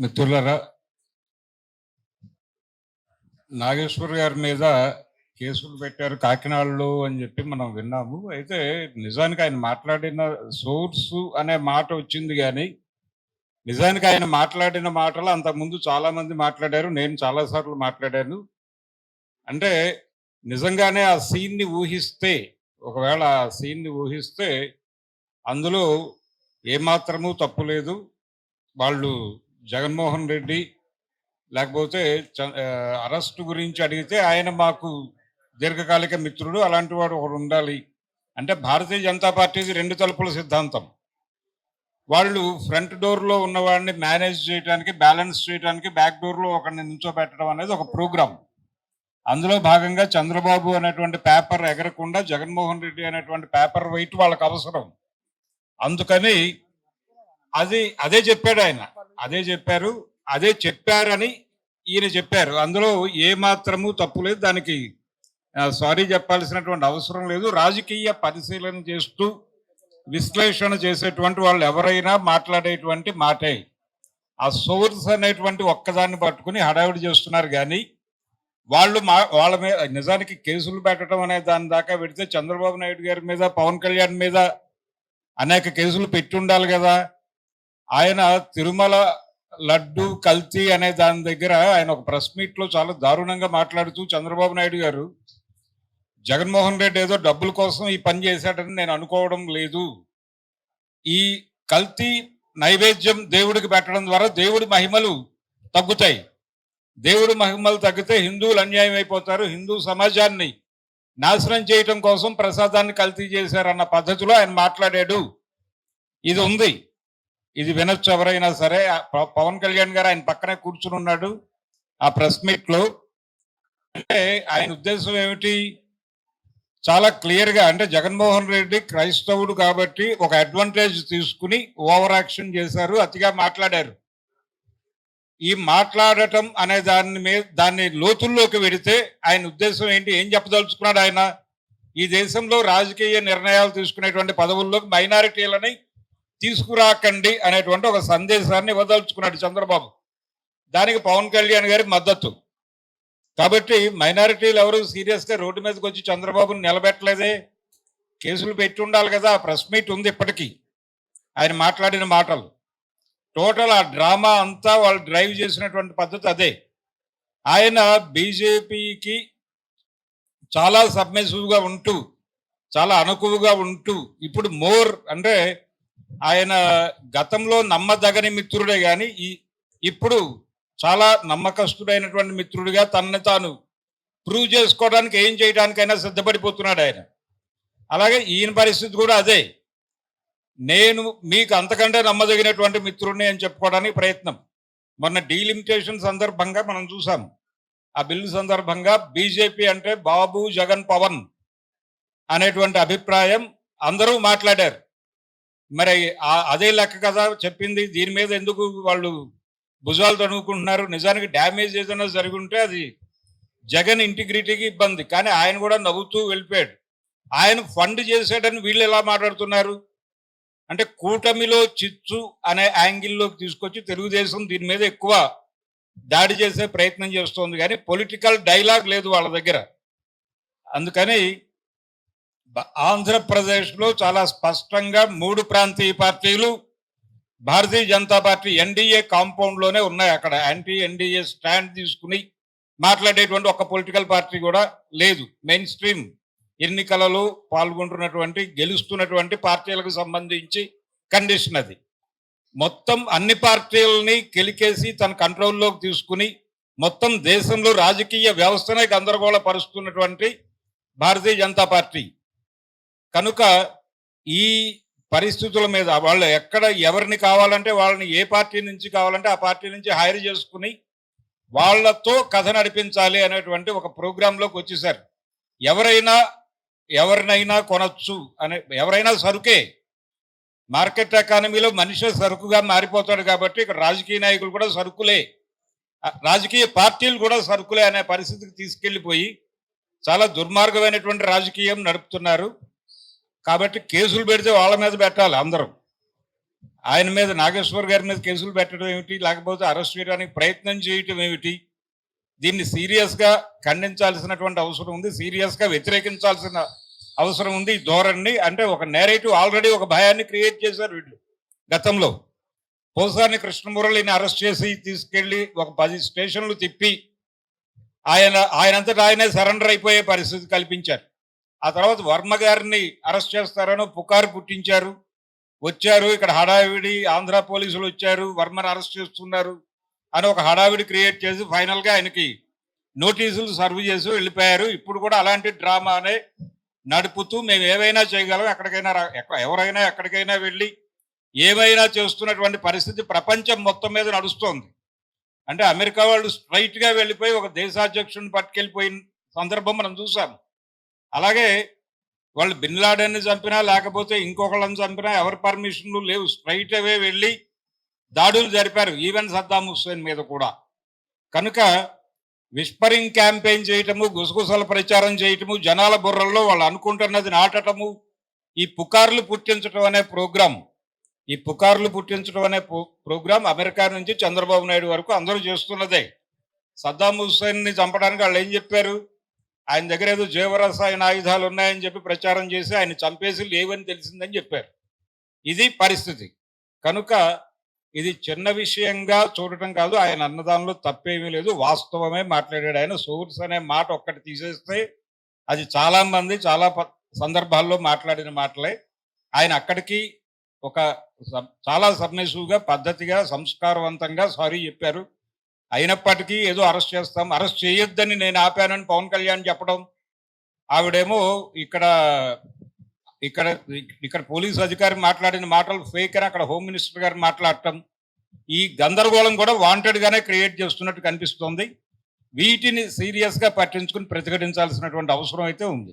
మిత్రులారా, నాగేశ్వర్ గారి మీద కేసులు పెట్టారు కాకినాడలో అని చెప్పి మనం విన్నాము. అయితే నిజానికి ఆయన మాట్లాడిన సోర్స్ అనే మాట వచ్చింది కానీ నిజానికి ఆయన మాట్లాడిన మాటలు అంతకుముందు చాలా మంది మాట్లాడారు. నేను చాలాసార్లు మాట్లాడాను. అంటే నిజంగానే ఆ సీన్ని ఊహిస్తే, ఒకవేళ ఆ సీన్ని ఊహిస్తే అందులో ఏమాత్రమూ తప్పు లేదు. వాళ్ళు జగన్మోహన్ రెడ్డి లేకపోతే అరెస్ట్ గురించి అడిగితే ఆయన మాకు దీర్ఘకాలిక మిత్రుడు, అలాంటి వాడు ఒకడు ఉండాలి అంటే భారతీయ జనతా పార్టీది 2 తలుపుల సిద్ధాంతం. వాళ్ళు ఫ్రంట్ డోర్లో ఉన్నవాడిని మేనేజ్ చేయడానికి, బ్యాలెన్స్ చేయడానికి బ్యాక్ డోర్లో ఒకరిని నిల్చోబెట్టడం అనేది ఒక ప్రోగ్రామ్. అందులో భాగంగా చంద్రబాబు అనేటువంటి పేపర్ ఎగరకుండా జగన్మోహన్ రెడ్డి అనేటువంటి పేపర్ వెయిట్ వాళ్ళకి అవసరం. అందుకని అదే చెప్పాడు ఆయన, అదే చెప్పారని ఈయన చెప్పారు. అందులో ఏ మాత్రము తప్పు లేదు, దానికి సారీ చెప్పాల్సినటువంటి అవసరం లేదు. రాజకీయ పరిశీలన చేస్తూ విశ్లేషణ చేసేటువంటి వాళ్ళు ఎవరైనా మాట్లాడేటువంటి మాటే. ఆ సోర్స్ అనేటువంటి ఒక్కదాన్ని పట్టుకుని హడావిడి చేస్తున్నారు కానీ వాళ్ళ మీద నిజానికి కేసులు పెట్టడం అనే దాని దాకా పెడితే చంద్రబాబు నాయుడు గారి మీద, పవన్ కళ్యాణ్ మీద అనేక కేసులు పెట్టి ఉండాలి కదా. ఆయన తిరుమల లడ్డు కల్తీ అనే దాని దగ్గర ఆయన ఒక ప్రెస్ మీట్లో చాలా దారుణంగా మాట్లాడుతూ చంద్రబాబు నాయుడు గారు జగన్మోహన్ రెడ్డి ఏదో డబ్బుల కోసం ఈ పని చేశాడని నేను అనుకోవడం లేదు. ఈ కల్తీ నైవేద్యం దేవుడికి పెట్టడం ద్వారా దేవుడి మహిమలు తగ్గుతాయి. దేవుడి మహిమలు తగ్గితే హిందువులు అన్యాయం అయిపోతారు. హిందూ సమాజాన్ని నాశనం చేయటం కోసం ప్రసాదాన్ని కల్తీ చేశారన్న పద్ధతిలో ఆయన మాట్లాడాడు. ఇది ఉంది, ఇది వినొచ్చు ఎవరైనా సరే. పవన్ కళ్యాణ్ గారు ఆయన పక్కనే కూర్చుని ఉన్నాడు ఆ ప్రెస్ మీట్ లో. అంటే ఆయన ఉద్దేశం ఏమిటి, చాలా క్లియర్ గా, అంటే జగన్మోహన్ రెడ్డి క్రైస్తవుడు కాబట్టి ఒక అడ్వాంటేజ్ తీసుకుని ఓవర్ యాక్షన్ చేశారు, అతిగా మాట్లాడారు. ఈ మాట్లాడటం అనే దాన్ని లోతుల్లోకి వెడితే ఆయన ఉద్దేశం ఏంటి, ఏం చెప్పదలుచుకున్నాడు ఆయన? ఈ దేశంలో రాజకీయ నిర్ణయాలు తీసుకునేటువంటి పదవుల్లోకి మైనారిటీలని తీసుకురాకండి అనేటువంటి ఒక సందేశాన్ని ఇవ్వదలుచుకున్నాడు చంద్రబాబు. దానికి పవన్ కళ్యాణ్ గారి మద్దతు. కాబట్టి మైనారిటీలు ఎవరు సీరియస్గా రోడ్డు మీదకి వచ్చి చంద్రబాబుని నిలబెట్టలేదే. కేసులు పెట్టి ఉండాలి కదా. ప్రెస్ మీట్ ఉంది ఇప్పటికీ, ఆయన మాట్లాడిన మాటలు టోటల్ ఆ డ్రామా అంతా వాళ్ళు డ్రైవ్ చేసినటువంటి పద్ధతి అదే. ఆయన బీజేపీకి చాలా సబ్మిసివ్గా ఉంటూ, చాలా అనుకువగా ఉంటూ, ఇప్పుడు మోర్ అంటే ఆయన గతంలో నమ్మదగని మిత్రుడే కానీ ఇప్పుడు చాలా నమ్మకస్తుడైనటువంటి మిత్రుడిగా తనని తాను ప్రూవ్ చేసుకోవడానికి ఏం చేయడానికైనా సిద్ధపడిపోతున్నాడు ఆయన. అలాగే ఈయన పరిస్థితి కూడా అదే. నేను మీకు అంతకంటే నమ్మదగినటువంటి మిత్రుడిని అని చెప్పుకోవడానికి ప్రయత్నం. మొన్న డీలిమిటేషన్ సందర్భంగా మనం చూసాం. ఆ బిల్లు సందర్భంగా బీజేపీ అంటే బాబు, జగన్, పవన్ అనేటువంటి అభిప్రాయం అందరూ మాట్లాడారు. మరి అదే లెక్క కదా చెప్పింది. దీని మీద ఎందుకు వాళ్ళు భుజాలు తణుకుంటున్నారు? నిజానికి డ్యామేజ్ ఏదైనా జరిగి ఉంటే అది జగన్ ఇంటిగ్రిటీకి ఇబ్బంది. కానీ ఆయన కూడా నవ్వుతూ వెళ్ళిపోయాడు. ఆయన ఫండ్ చేశాడని వీళ్ళు ఎలా మాట్లాడుతున్నారు అంటే కూటమిలో చిచ్చు అనే యాంగిల్లోకి తీసుకొచ్చి తెలుగుదేశం దీని మీద ఎక్కువ దాడి చేసే ప్రయత్నం చేస్తోంది, కానీ పొలిటికల్ డైలాగ్ లేదు వాళ్ళ దగ్గర. అందుకని ఆంధ్రప్రదేశ్లో చాలా స్పష్టంగా 3 ప్రాంతీయ పార్టీలు భారతీయ జనతా పార్టీ ఎన్డీఏ కాంపౌండ్లోనే ఉన్నాయి. అక్కడ యాంటీ ఎన్డీఏ స్టాండ్ తీసుకుని మాట్లాడేటువంటి ఒక పొలిటికల్ పార్టీ కూడా లేదు. మెయిన్ స్ట్రీమ్ ఎన్నికలలో పాల్గొంటున్నటువంటి, గెలుస్తున్నటువంటి పార్టీలకు సంబంధించి కండిషన్ అది. మొత్తం అన్ని పార్టీలని కెలికేసి తన కంట్రోల్లోకి తీసుకుని మొత్తం దేశంలో రాజకీయ వ్యవస్థనే గందరగోళపరుస్తున్నటువంటి భారతీయ జనతా పార్టీ. కనుక ఈ పరిస్థితుల మీద వాళ్ళు ఎక్కడ ఎవరిని కావాలంటే వాళ్ళని, ఏ పార్టీ నుంచి కావాలంటే ఆ పార్టీ నుంచి హైర్ చేసుకుని వాళ్లతో కథ నడిపించాలి అనేటువంటి ఒక ప్రోగ్రాంలోకి వచ్చేసారు. ఎవరినైనా కొనొచ్చు అనే, ఎవరైనా సరుకే. మార్కెట్ ఎకానమీలో మనిషి సరుకుగా మారిపోతాడు కాబట్టి ఇక్కడ రాజకీయ నాయకులు కూడా సరుకులే, రాజకీయ పార్టీలు కూడా సరుకులే అనే పరిస్థితికి తీసుకెళ్లిపోయి చాలా దుర్మార్గమైనటువంటి రాజకీయం నడుపుతున్నారు. కాబట్టి కేసులు పెడితే వాళ్ళ మీద పెట్టాలి అందరూ. ఆయన మీద, నాగేశ్వర్ గారి మీద కేసులు పెట్టడం ఏమిటి? లేకపోతే అరెస్ట్ చేయడానికి ప్రయత్నం చేయటం ఏమిటి? దీన్ని సీరియస్‌గా ఖండించాల్సినటువంటి అవసరం ఉంది. సీరియస్‌గా వ్యతిరేకించాల్సిన అవసరం ఉంది. ఈ ధోరణిని, అంటే ఒక నేరేటివ్ ఆల్రెడీ ఒక భయాన్ని క్రియేట్ చేశారు వీళ్ళు గతంలో. పోసాని కృష్ణమురళిని అరెస్ట్ చేసి తీసుకెళ్ళి ఒక 10 స్టేషన్లు తిప్పి ఆయనంతటా ఆయనే సరెండర్ అయిపోయే పరిస్థితి కల్పించారు. ఆ తర్వాత వర్మ గారిని అరెస్ట్ చేస్తారనో పుకారు పుట్టించారు. వచ్చారు, ఇక్కడ హడావిడి, ఆంధ్ర పోలీసులు వచ్చారు, వర్మను అరెస్ట్ చేస్తున్నారు అని ఒక హడావిడి క్రియేట్ చేసి ఫైనల్గా ఆయనకి నోటీసులు సర్వ్ చేసి వెళ్ళిపోయారు. ఇప్పుడు కూడా అలాంటి డ్రామానే నడుపుతూ మేము ఏవైనా చేయగలం, ఎక్కడికైనా ఎవరైనా ఎక్కడికైనా వెళ్ళి ఏమైనా చేస్తున్నటువంటి పరిస్థితి ప్రపంచం మొత్తం మీద నడుస్తోంది. అంటే అమెరికా వాళ్ళు స్ట్రైట్గా వెళ్ళిపోయి ఒక దేశాధ్యక్షుడిని పట్టుకెళ్ళిపోయిన సందర్భం మనం చూసాం. అలాగే వాళ్ళు బిన్ లాడెన్ని చంపినా లేకపోతే ఇంకొకళ్ళని చంపినా ఎవరి పర్మిషన్లు లేవు, స్ట్రైట్ అవే వెళ్ళి దాడులు జరిపారు, ఈవెన్ సద్దాం హుస్సేన్ మీద కూడా. కనుక విస్పరింగ్ క్యాంపెయిన్ చేయటము, గుసగుసల ప్రచారం చేయటము, జనాల బుర్రల్లో వాళ్ళు అనుకుంటున్నది నాటటము, ఈ పుకార్లు పుట్టించడం అనే ప్రోగ్రాం, ఈ పుకార్లు పుట్టించడం అనే ప్రోగ్రాం అమెరికా నుంచి చంద్రబాబు నాయుడు వరకు అందరూ చేస్తున్నదే. సద్దాం హుస్సేన్ని చంపడానికి వాళ్ళు ఏం చెప్పారు? ఆయన దగ్గర ఏదో జీవరసాయన ఆయుధాలు ఉన్నాయని చెప్పి ప్రచారం చేసి ఆయన చంపేసి లేవని తెలిసిందని చెప్పారు. ఇది పరిస్థితి. కనుక ఇది చిన్న విషయంగా చూడటం కాదు. ఆయన అన్నదానిలో తప్పేమీ లేదు, వాస్తవమే మాట్లాడాడు ఆయన. సోర్స్ అనే మాట ఒక్కటి తీసేస్తే అది చాలా మంది చాలా సందర్భాల్లో మాట్లాడిన మాటలే. ఆయన అక్కడికి ఒక చాలా సబ్మిసివ్గా, పద్ధతిగా, సంస్కారవంతంగా సారీ చెప్పారు. అయినప్పటికీ ఏదో అరెస్ట్ చేస్తాం, అరెస్ట్ చేయొద్దని నేను ఆపానని పవన్ కళ్యాణ్ చెప్పడం, ఆవిడేమో ఇక్కడ ఇక్కడ ఇక్కడ పోలీస్ అధికారి మాట్లాడిన మాటలు ఫేక్ అని అక్కడ హోమ్ మినిస్టర్ గారు మాట్లాడటం, ఈ గందరగోళం కూడా వాంటెడ్గానే క్రియేట్ చేస్తున్నట్టు కనిపిస్తోంది. వీటిని సీరియస్గా పట్టించుకుని ప్రతిఘటించాల్సినటువంటి అవసరం అయితే ఉంది.